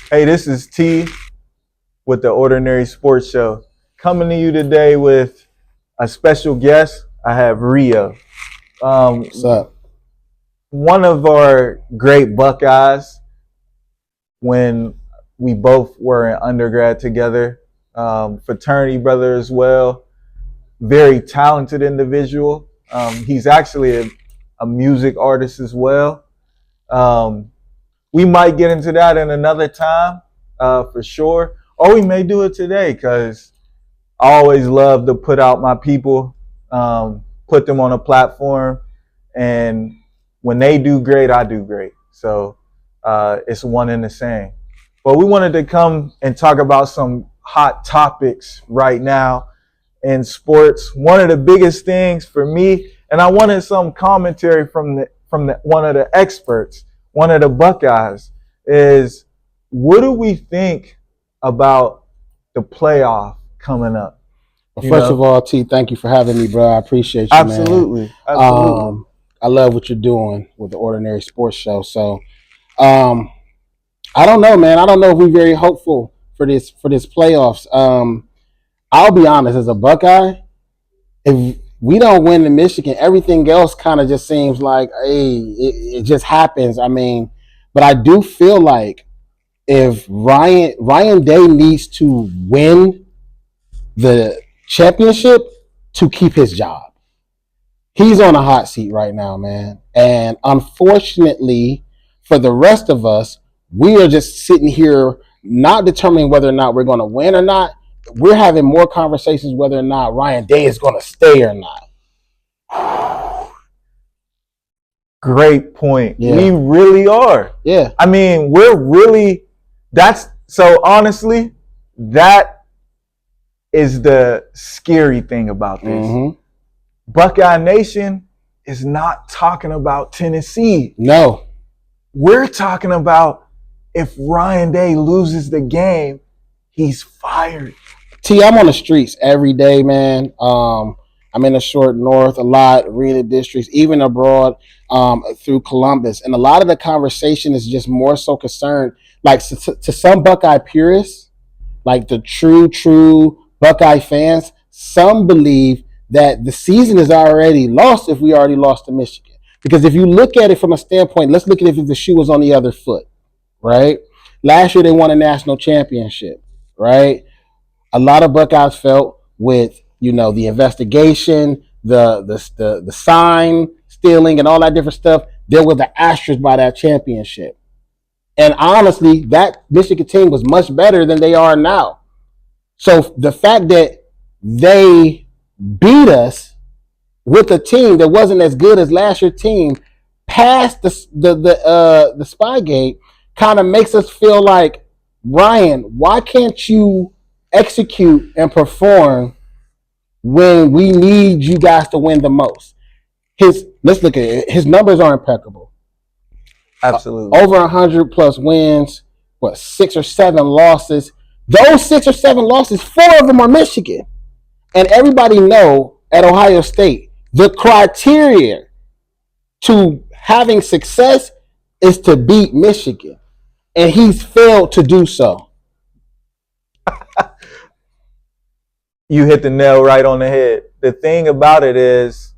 Hey, this is T with the Ordinary Sports Show. Coming to you today with a special guest. I have Rio. What's up? One of our great Buckeyes when we both were in undergrad together. Fraternity brother as well. Very talented individual. He's actually a music artist as well. Um, we might get into that in another time for sure. Or we may do it today because I always love to put out my people, put them on a platform, and when they do great, I do great. So it's one and the same. But we wanted to come and talk about some hot topics right now in sports. One of the biggest things for me, and I wanted some commentary from the one of the experts, one of the Buckeyes, is what do we think about the playoff coming up? Well, first of all, T, thank you for having me, bro. I appreciate you, Absolutely. man. Absolutely. I love what you're doing with the Ordinary Sports Show. So, I don't know, man. I don't know if we're very hopeful for this playoffs. I'll be honest, as a Buckeye, if we don't win in Michigan, everything else kind of just seems like, hey, it just happens. I mean, but I do feel like if Ryan Day needs to win the championship to keep his job. He's on a hot seat right now, man. And unfortunately, for the rest of us, we are just sitting here not determining whether or not we're going to win or not. We're having more conversations whether or not Ryan Day is going to stay or not. Great point. Yeah. We really are. Yeah. I mean, that's so honestly, that is the scary thing about this. Mm-hmm. Buckeye Nation is not talking about Tennessee. No. We're talking about if Ryan Day loses the game, he's fired. T, I'm on the streets every day, man. I'm in the short north a lot, reading districts, even abroad through Columbus. And a lot of the conversation is just more so concerned, like to some Buckeye purists, like the true Buckeye fans, some believe that the season is already lost if we already lost to Michigan. Because if you look at it from a standpoint, let's look at it if the shoe was on the other foot, right? Last year they won a national championship, right? A lot of Buckeyes felt with, the investigation, the sign stealing and all that different stuff, there was the asterisk by that championship. And honestly, that Michigan team was much better than they are now. So the fact that they beat us with a team that wasn't as good as last year's team past the Spygate kind of makes us feel like, Ryan, why can't you execute and perform when we need you guys to win the most? Let's look at it. His numbers are impeccable. Absolutely. Over 100 plus wins, 6 or 7 losses. Those 6 or 7 losses, 4 of them are Michigan. And everybody know at Ohio State, the criteria to having success is to beat Michigan. And he's failed to do so. You hit the nail right on the head. The thing about it is,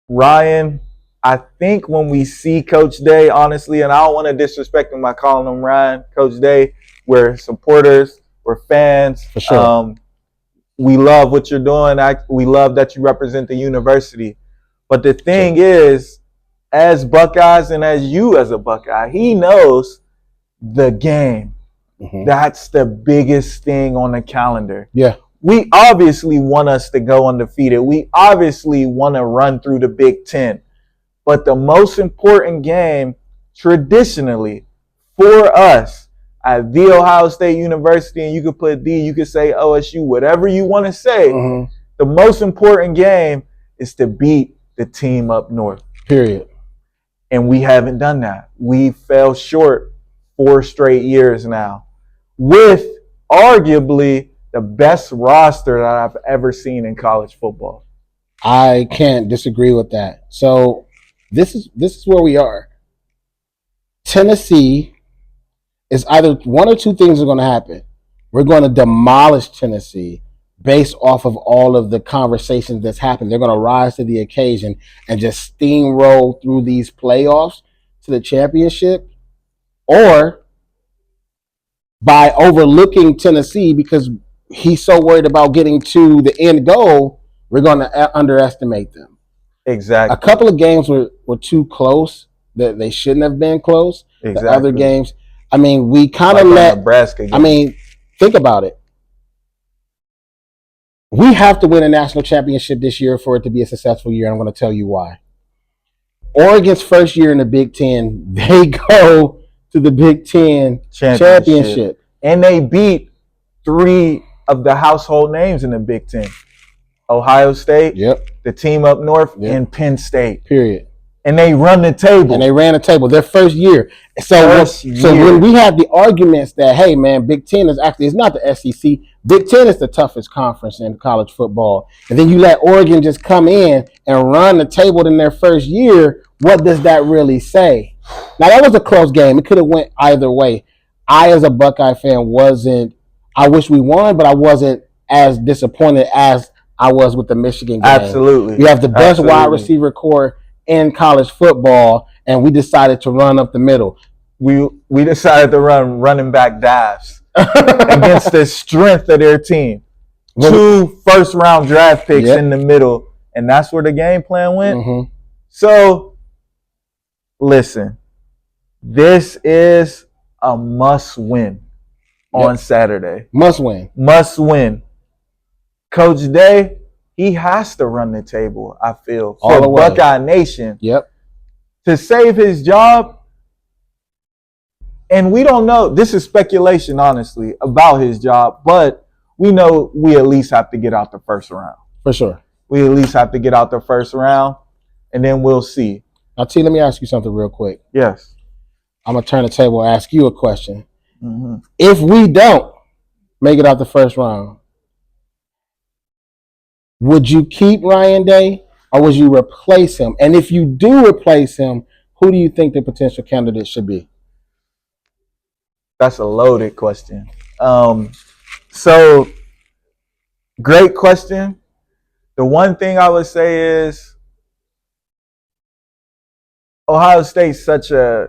Ryan, I think when we see Coach Day, honestly, and I don't want to disrespect him by calling him Ryan, Coach Day, we're supporters, we're fans. For sure. We love what you're doing. We love that you represent the university. But the thing is, as Buckeyes and as you as a Buckeye, he knows the game. Mm-hmm. That's the biggest thing on the calendar. Yeah. We obviously want us to go undefeated. We obviously want to run through the Big Ten. But the most important game, traditionally, for us at The Ohio State University, and you could put D, you could say OSU, whatever you want to say, mm-hmm. The most important game is to beat the team up north. Period. And we haven't done that. We fell short 4 straight years now with arguably the best roster that I've ever seen in college football. I can't disagree with that. So this is where we are. Tennessee it's either one or two things are going to happen. We're going to demolish Tennessee based off of all of the conversations that's happened. They're going to rise to the occasion and just steamroll through these playoffs to the championship, or by overlooking Tennessee because he's so worried about getting to the end goal, we're going to underestimate them. Exactly. A couple of games were too close that they shouldn't have been close. Exactly. The other games, I mean, we kind of let Nebraska game. I mean, think about it. We have to win a national championship this year for it to be a successful year. I'm going to tell you why. Oregon's first year in the Big Ten, they go to the Big Ten championship. And they beat 3 of the household names in the Big Ten. Ohio State, the team up north, and Penn State. Period. And they run the table. And they ran the table their first year. So when we had the arguments that, hey, man, Big Ten is actually, it's not the SEC. Big Ten is the toughest conference in college football. And then you let Oregon just come in and run the table in their first year. What does that really say? Now, that was a close game. It could have went either way. I, as a Buckeye fan, I wish we won, but I wasn't as disappointed as I was with the Michigan game. Absolutely. We have the best wide receiver core in college football, and we decided to run up the middle. We decided to run running back dives against the strength of their team. 2 first-round draft picks in the middle, and that's where the game plan went. Mm-hmm. So, listen, this is a must-win on Saturday. Must win. Must win. Coach Day, he has to run the table, I feel, for Buckeye Nation. To save his job. And we don't know, this is speculation, honestly, about his job, but we know we at least have to get out the first round. For sure. We at least have to get out the first round, and then we'll see. Now, T, let me ask you something real quick. Yes. I'm going to turn the table and ask you a question. Mm-hmm. If we don't make it out the first round, would you keep Ryan Day or would you replace him? And if you do replace him, who do you think the potential candidate should be? That's a loaded question. So, great question. The one thing I would say is Ohio State's such a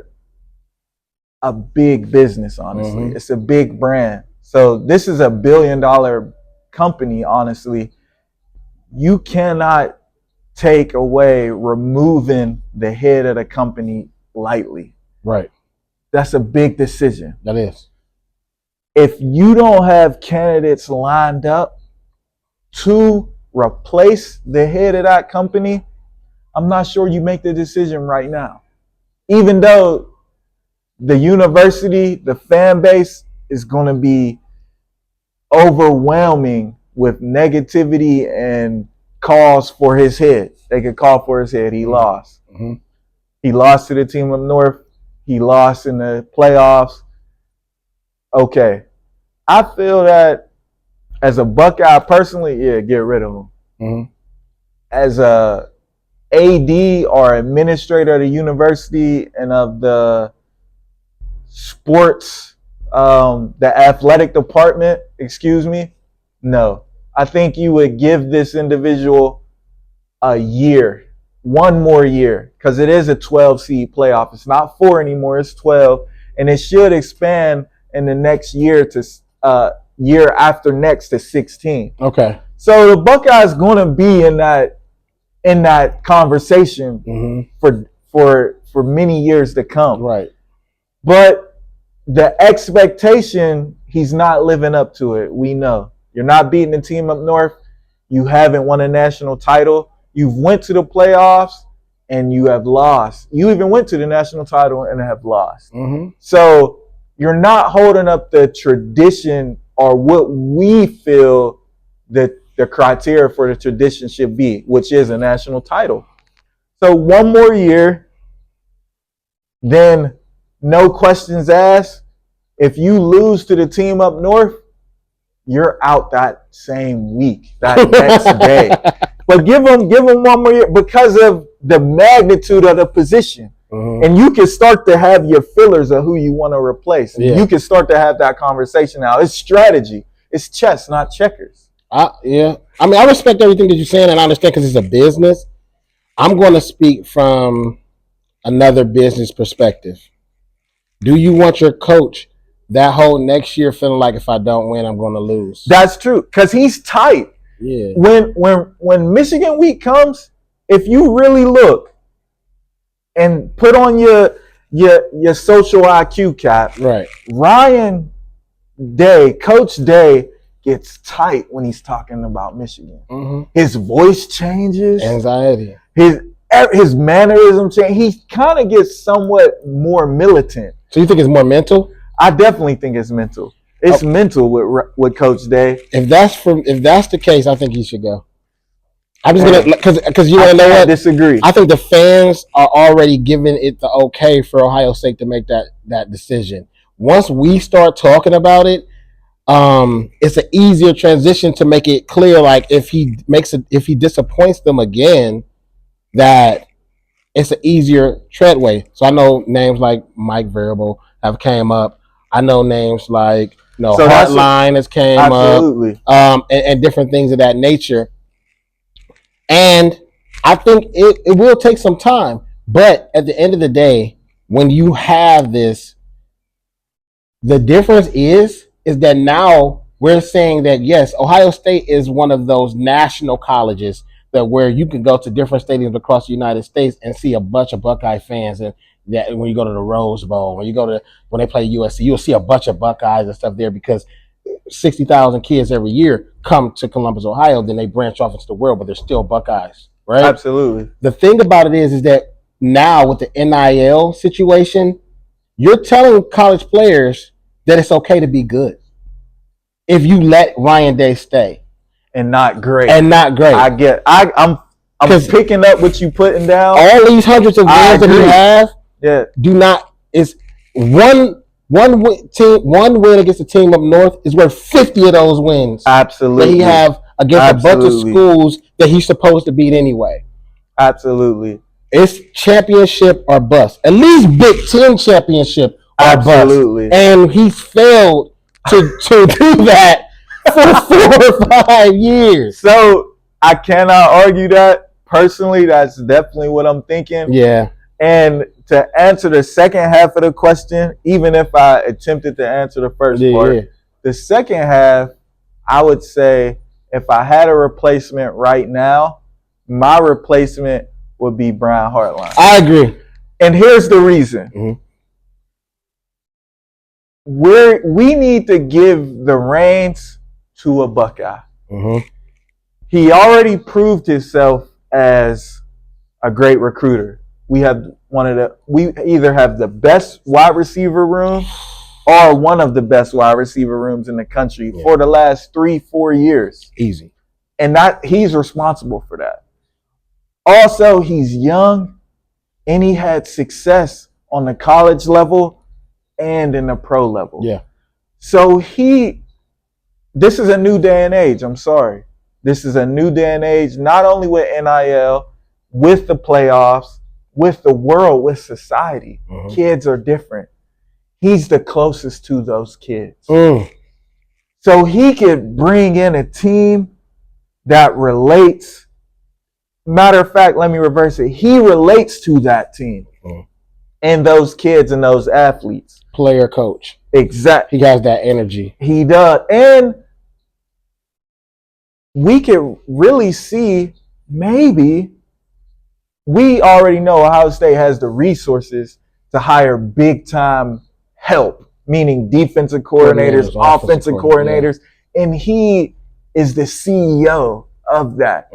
big business, honestly. Mm-hmm. It's a big brand. So this is a $1 billion company, honestly. You cannot take away removing the head of the company lightly. Right. That's a big decision. That is. If you don't have candidates lined up to replace the head of that company, I'm not sure you make the decision right now. Even though the university, the fan base is going to be overwhelming with negativity and calls for his head. They could call for his head. He lost. Mm-hmm. He lost to the team up north. He lost in the playoffs. Okay. I feel that as a Buckeye personally, get rid of him. Mm-hmm. As a AD or administrator of the university and of the sports, the athletic department, no. I think you would give this individual a year, one more year, because it is a 12 seed playoff. It's not 4 anymore, it's 12. And it should expand in the next year to year after next to 16. Okay. So the Buckeyes going to be in that conversation mm-hmm. for many years to come. Right. But the expectation, he's not living up to it. We know. You're not beating the team up north. You haven't won a national title. You've went to the playoffs and you have lost. You even went to the national title and have lost. Mm-hmm. So you're not holding up the tradition or what we feel that the criteria for the tradition should be, which is a national title. So one more year, then no questions asked. If you lose to the team up north, you're out that same week, that next day. But give them one more year because of the magnitude of the position. And you can start to have your fillers of who you want to replace. And you can start to have that conversation now. It's strategy. It's chess, not checkers. Yeah. I mean, I respect everything that you're saying, and I understand because it's a business. I'm going to speak from another business perspective. Do you want your coach that whole next year feeling like if I don't win, I'm going to lose? That's true, because he's tight. Yeah. When Michigan week comes, if you really look and put on your social IQ cap, right? Ryan Day, Coach Day, gets tight when he's talking about Michigan. His voice changes. Anxiety. His mannerism change. He kind of gets somewhat more militant. So you think it's more mental? I definitely think it's mental. It's mental with Coach Day. If that's the case, I think he should go. I'm just gonna because you want to know what? Disagree. I think the fans are already giving it the okay for Ohio State to make that decision. Once we start talking about it, it's an easier transition to make it clear. Like if he disappoints them again, that it's an easier treadway. So I know names like Mike Variable have came up. I know names like Hotline has came absolutely. up, and different things of that nature. And I think it will take some time. But at the end of the day, when you have this, the difference is that now we're saying that, yes, Ohio State is one of those national colleges that where you can go to different stadiums across the United States and see a bunch of Buckeye fans. And that when you go to the Rose Bowl, when they play USC, you'll see a bunch of Buckeyes and stuff there because 60,000 kids every year come to Columbus, Ohio. Then they branch off into the world, but they're still Buckeyes, right? Absolutely. The thing about it is that now with the NIL situation, you're telling college players that it's okay to be good if you let Ryan Day stay. And not great. I'm picking up what you putting down. All these hundreds of wins that he have, do not. It's one win against a team up north is worth 50 of those wins. Absolutely. That he have against a bunch of schools that he's supposed to beat anyway. Absolutely. It's championship or bust. At least Big Ten championship or bust. And he's failed to do that for 4 or 5 years. So I cannot argue that. Personally, that's definitely what I'm thinking. Yeah. And to answer the second half of the question, even if I attempted to answer the first part, the second half, I would say if I had a replacement right now, my replacement would be Brian Hartline. I agree. And here's the reason. We need to give the reins to a Buckeye. He already proved himself as a great recruiter. We either have the best wide receiver room or one of the best wide receiver rooms in the country for the last 3-4 years. Easy. And he's responsible for that. Also, he's young and he had success on the college level and in the pro level. Yeah. So this is a new day and age. I'm sorry. This is a new day and age, not only with NIL, with the playoffs, with the world, with society. Kids are different. He's the closest to those kids. So he could bring in a team that relates. Matter of fact, let me reverse it. He relates to that team and those kids and those athletes. Player coach. Exactly. He has that energy. He does. And we can really see maybe we already know Ohio State has the resources to hire big-time help, meaning defensive coordinators, offensive coordinators, and he is the CEO of that.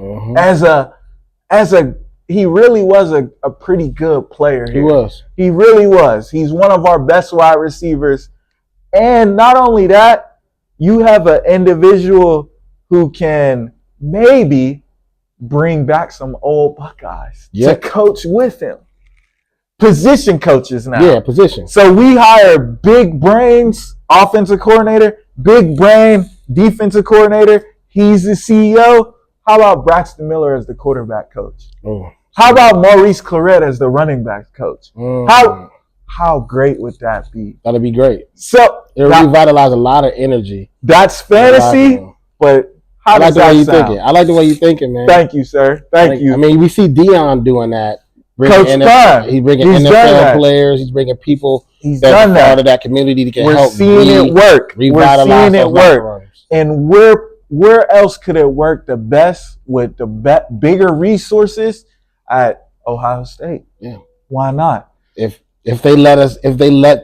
He really was a pretty good player here. He really was. He's one of our best wide receivers. And not only that, you have an individual who can maybe bring back some old Buckeyes to coach with him. Position coaches now. Yeah, position. So we hire big brains, offensive coordinator, big brain, defensive coordinator. He's the CEO. How about Braxton Miller as the quarterback coach? How about Maurice Claret as the running backs coach? Mm. How great would that be? That'd be great. So It'll revitalize a lot of energy. that's fantasy, but how I like does the way that you sound? thinking. I like the way you thinking, man. Thank you, sir. Thank you. I mean, we see Dion doing that. Coach Prime. He's bringing He's done that. NFL players. He's bringing people He's that done are part that. of that community that can We're help seeing it work. We're revitalize seeing it those locker work. rooms. And where else could it work the best with the bigger resources at Ohio State? Yeah. Why not? If they let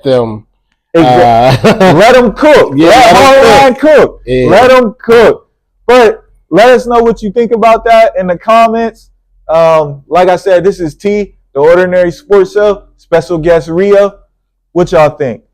them Let them cook. Yeah, let them cook. Yeah. Let them cook. But let us know what you think about that in the comments. Like I said, this is T, the Ordinary Sports Show. Special guest Rio. What y'all think?